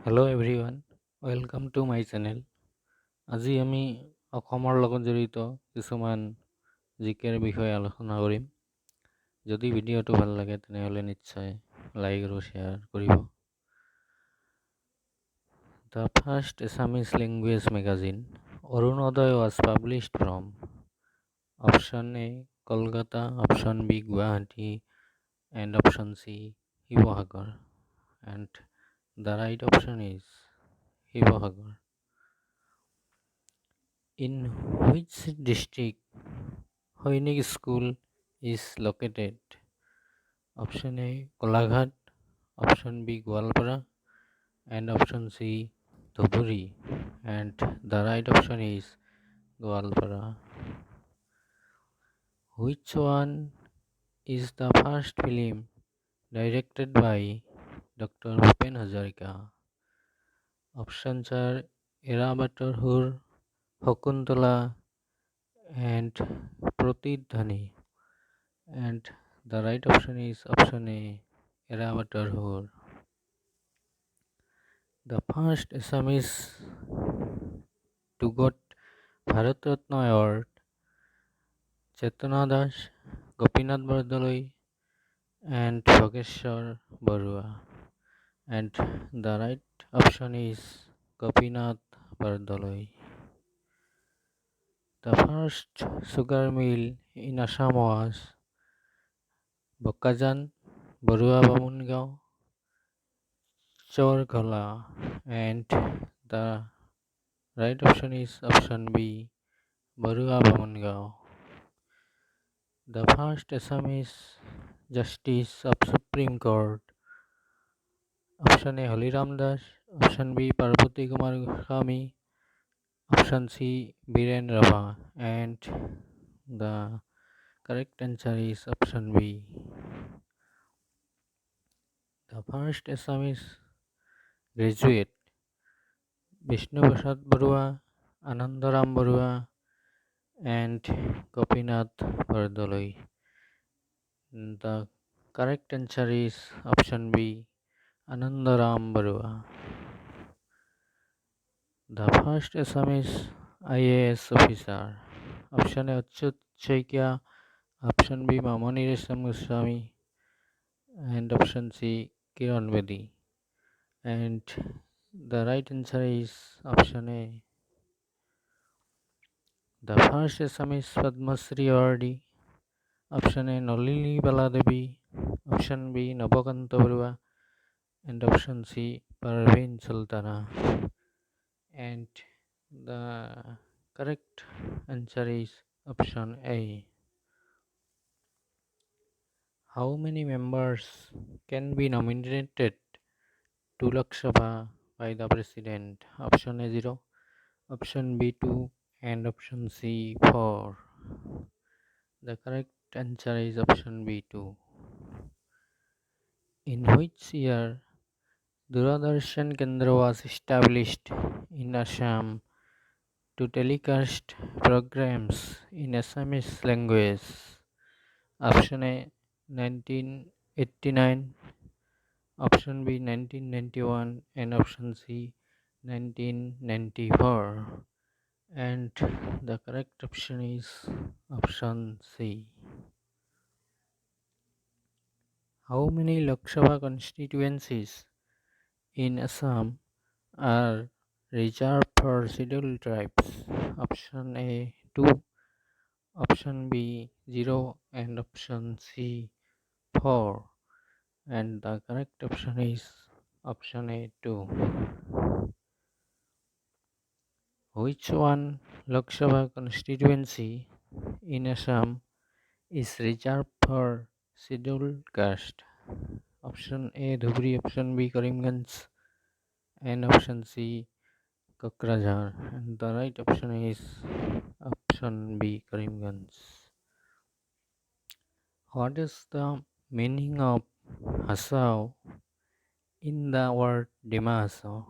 Hello' everyone, welcome to my channel. আজি আমি অসমৰ লগত জড়িত কিছুমান জিকেৰ বিষয়ে আলোচনা কৰিম। যদি ভিডিঅ'টো ভাল লাগে তেনেহ'লে নিশ্চয় লাইক আৰু শ্বেয়াৰ কৰিব। The first Assamese language magazine Arunodoi was published from option A Kolkata, option B Guwahati, and option C Sivasagar, and the right option is Sivasagar. In which district Hoinik School is located? Option A Kolaghat, option B Gwalpara, and option C Dhuburi, and the right option is Gwalpara. Which one is the first film directed by Dr. Bhupen Hazarika? Options are Erabator Hokuntala, and Pratidhani, and the right option is option A Erabatar. The first Assamese to got Bharat Ratna Award, Chetana Das, Gopinath Bardaloi, and Bhageshwar Barua, and the right option is Gopinath Bardaloi. The first sugar mill in Assam was Bakajan, Barua Bamungao, Chorghala, and the right option is option B Barua Bamungao. The first Assamese Justice of Supreme Court, option A Holiram Das, option B Parvati Kumar Goswami, option C Biren Rava, and the correct answer is option B. The first Assamese graduate Vishnu Prasad Barua, Anandaram Barua, and Gopinath Bardoloi. The correct answer is option B Anandaram Barua. The first Assamese IAS officer, option A Achyut Chaikya, option B Mamani Resham Goswami, and option C Kiran Bedi, and the right answer is option A. The first Assamese Padma Shri awardee, option A Nolini Baladevi, option B Nabakanta Barua, and option C Parveen Sultana, and the correct answer is option A. How many members can be nominated to Lok Sabha by the President? Option A 0, option B 2, and option C 4. The correct answer is option B 2. In which year Doordarshan Kendra was established in Assam to telecast programs in Assamese language? Option A 1989, option B 1991, and option C 1994. And the correct option is option C. How many Lok Sabha constituencies in Assam are reserved for scheduled tribes? Option A 2, option B 0, and option C 4. And the correct option is option A 2. Which one Lok Sabha constituency in Assam is reserved for scheduled caste? Option A Dhubri, option B Karimganj, and option C Kokrajhar. And the right option is option B Karimganj. What is the meaning of Hasao in the word Dima Hasao?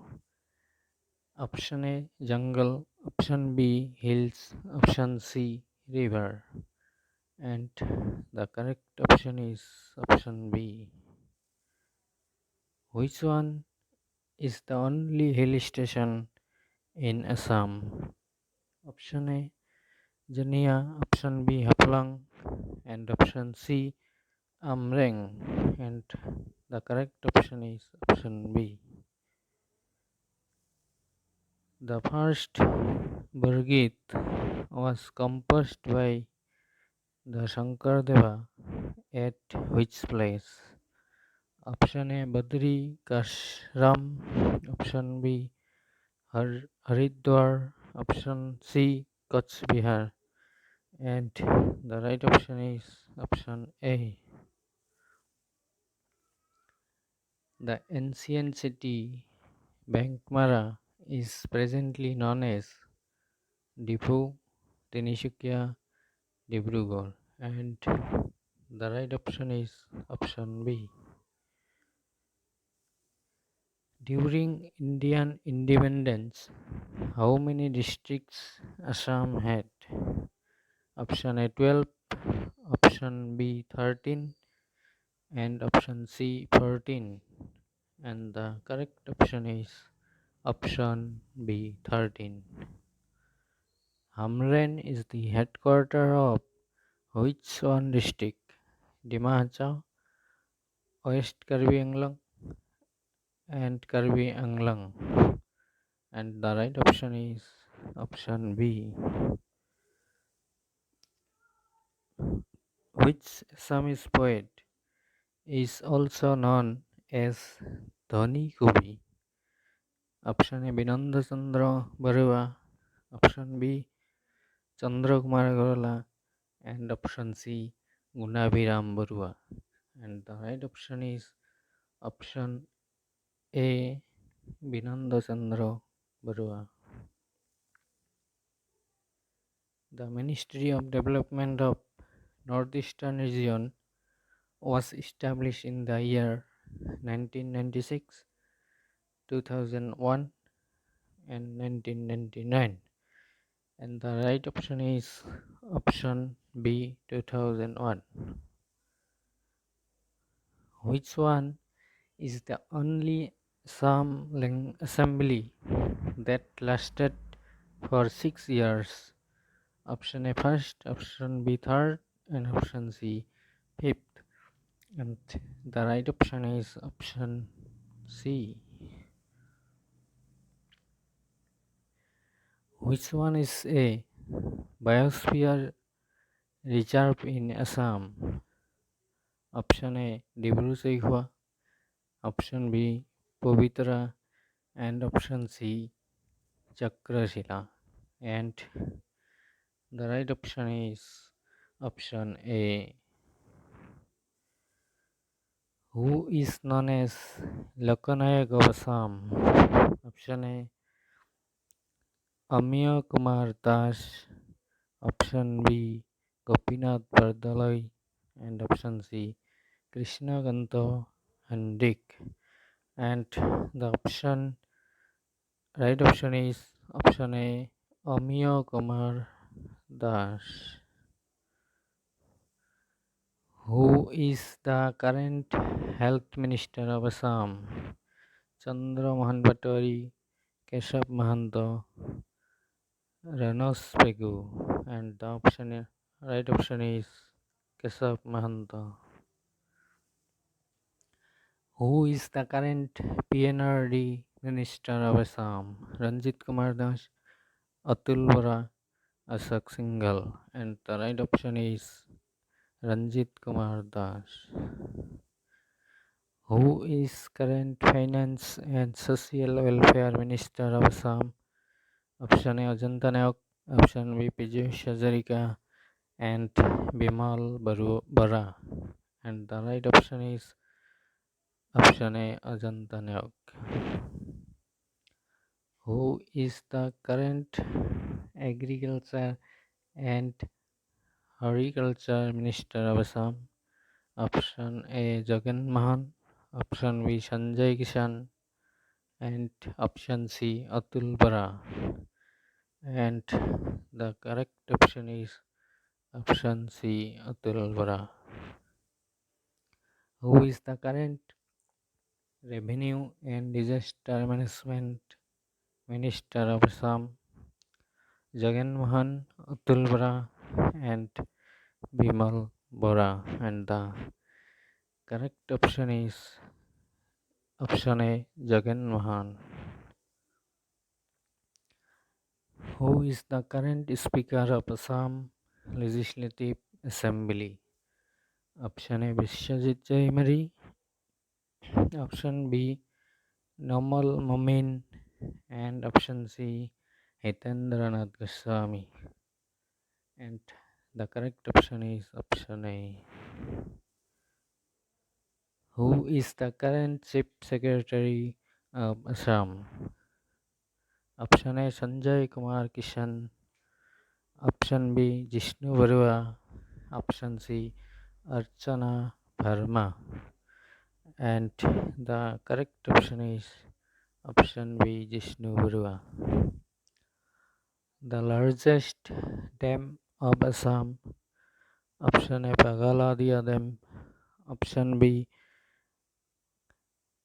Option A jungle, option B hills, option C river, and the correct option is option B. Which one is the only hill station in Assam? Option A, Jania. Option B, Haplang. And option C, Amreng. And the correct option is option B. The first Burgit was composed by the Shankardeva at which place? Option A, Badri Kashram. Option B, Haridwar. Option C, Kutch Bihar. And the right option is option A. The ancient city Bankmara is presently known as Difu, Tinisukia, Dibrugarh. And the right option is option B. During Indian independence, how many districts Assam had? Option A 12, option B 13, and option C 14. And the correct option is option B 13. Hamren is the headquarter of which one district? Dima Hachao, West Karbi Anglang, and Karbi Anglang. And the right option is option B. Which Assamese poet is also known as Dhani Kubi? Option A, Binanda Chandra Barua. Option B, Chandra Kumar Agarwala. And option C, Gunabhiram Barua. And the right option is option A, Binanda Chandra Barua. The Ministry of Development of Northeastern Region was established in the year 1996, 2001, and 1999. And the right option is option B 2001. Which one is the only assembly that lasted for 6 years? Option A first, option B third, and option C fifth. And the right option is option C. Which one is a biosphere reserve in Assam? Option A Dibru-Saikhowa, option B Povitra, and option C Chakrashila. And the right option is option A. Who is known as Lokanayak of Assam? Option A Amiya Kumar Das, option B Gopinath Bardalai, and option C Krishna Kanto Handik. And the right option is option A Amiya Kumar Das. Who is the current health minister of Assam? Chandra Mohan Patwari, Keshav Mahanto, Ranos Pegu. And the right option is Keshav Mahanto. Who is the current PNRD minister of Assam? Ranjit Kumar Das, Atul Bora, Ashok Singhal. And the right option is Ranjit Kumar Das. Who is current finance and social welfare minister of Assam? Option A Ajanta Nayak, option B Piyush Hazarika, and Bimal Bara. And the right option is option A Ajanta Nayak. Who is the current agriculture and horticulture minister of Assam? Option A Jagan Mahan, option B Sanjay Kishan, and option C Atul Bara. And the correct option is option C Atul Bara. Who is the current Revenue and Disaster Management Minister of Assam, Jagan Mohan Atul Bora and Bimal Bora. And the correct option is option A, Jagan Mohan. Who is the current Speaker of Assam Legislative Assembly? Option A, Biswajit Jaimari. Option B, Nomal Momin. And option C, Hitendranath Goswami. And the correct option is option A. Who is the current Chief Secretary of Assam? Option A, Sanjay Kumar Kishan. Option B, Jishnu Barua. Option C, Archana Verma. And the correct option is option B, Jishnu Barua. The largest dam of Assam. Option A, Pagaladia Dam. Option B,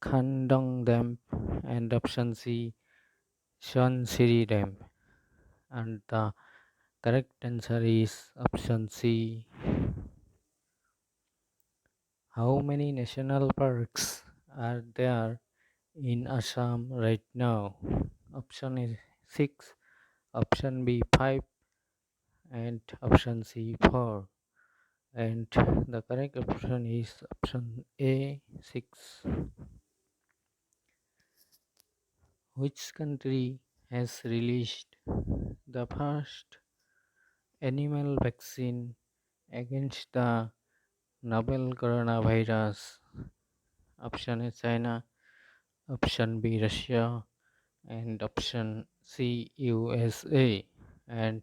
Khandong Dam. And option C, Swansiri Dam. And the correct answer is option C. How many national parks are there in Assam right now? Option is 6, option B 5, and option C 4. And the correct option is option A 6. Which country has released the first animal vaccine against the novel coronavirus? Option A China, option B Russia, and option C USA. And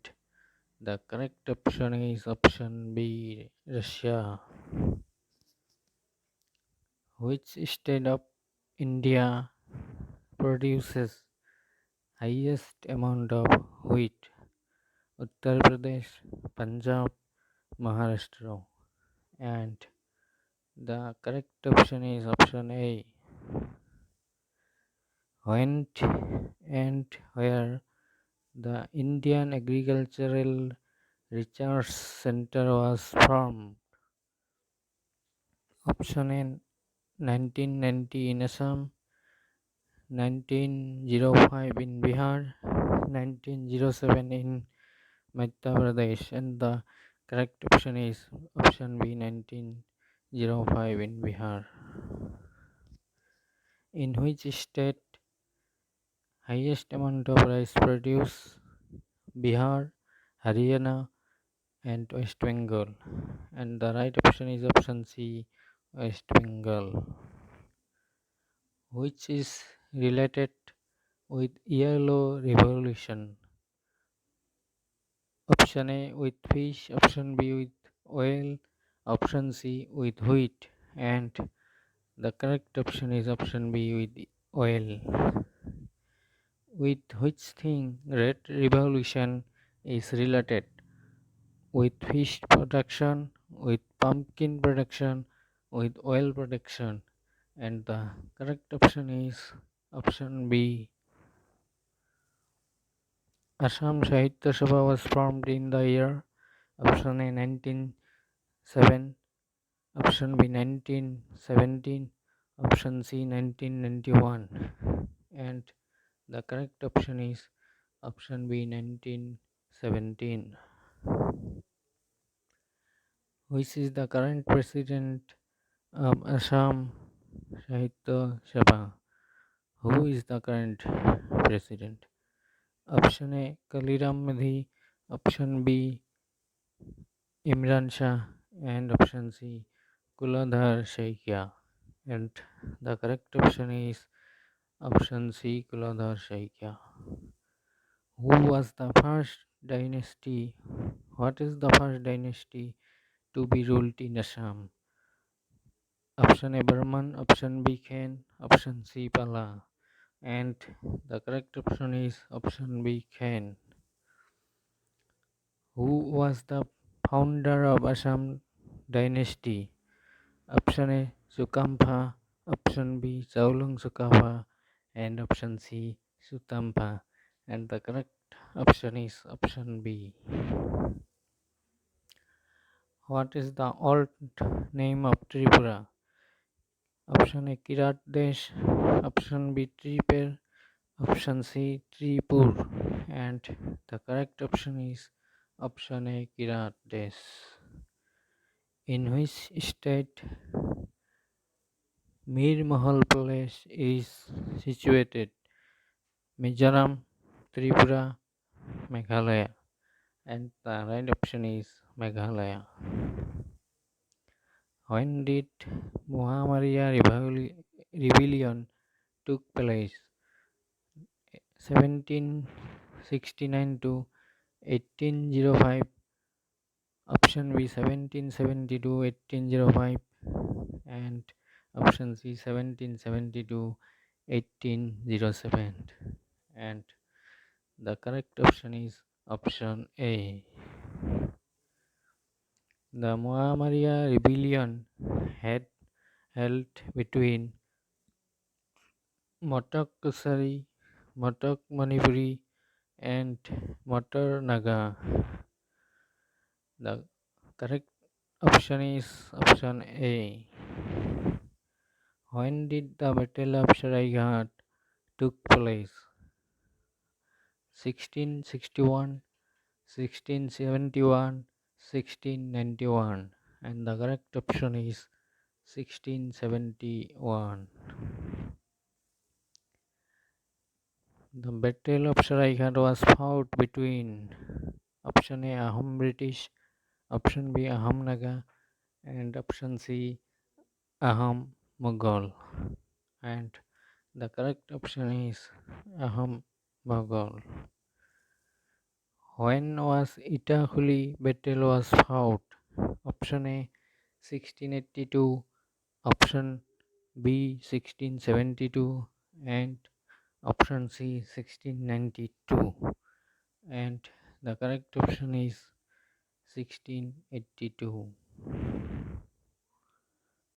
the correct option is option B Russia. Which state of India produces highest amount of wheat? Uttar Pradesh, Punjab, Maharashtra. And the correct option is option A. When and where the Indian Agricultural Research Center was formed? Option A, 1990 in Assam, 1905 in Bihar, 1907 in Madhya Pradesh, and the correct option is option B, 1905 in Bihar. In which state highest amount of rice produced? Bihar, Haryana, and West Bengal. And the right option is option C, West Bengal. Which is related with yellow revolution? Option A with fish, option B with oil, option C with wheat, and the correct option is option B with oil. With which thing red revolution is related? With fish production, with pumpkin production, with oil production, and the correct option is option B. Assam Sahitya Sabha was formed in the year option A 1907, option B 1917, option C 1991, and the correct option is option B 1917. Which is the current president of Assam Sahitya Sabha? Who is the current president? Option A Kaliram Madhi, option B Imran Shah, and option C Kuladhar Shaikya. And the correct option is option C Kuladhar Shaikya. Who was the first dynasty? What is the first dynasty to be ruled in Assam? Option A Burman, option B Khen, option C Pala. And the correct option is option B Khen. Who was the founder of Assam dynasty? Option A Sukampa, option B Chaulung Sukawa, and option C Sutampa, and the correct option is option B. What is the alt name of Tripura? Option A Kirat Desh, option B Tripur, option C Tripur, and the correct option is option A Kirat Desh. In which state Mir Mahal Palace is situated? Mizoram, Tripura, Meghalaya, and the right option is Meghalaya. When did Muhammadiyah rebellion took place? 1769 to 1805. Option B 1770 to 1805, and option C 1770 to 1807, and the correct option is option A. The Muhammadiyah rebellion had held between Motok Kusari, Motok Manipuri, and Motor Naga. The correct option is option A. When did the Battle of Saraighat took place? 1661, 1671, 1691, and the correct option is 1671. The Battle of Saraighat was fought between option A Ahom British, option B Ahom Naga, and option C Ahom Mughal, and the correct option is Ahom Mughal. When was Itahuli battle was fought? Option A 1682, option B 1672, and option C 1692, and the correct option is 1682.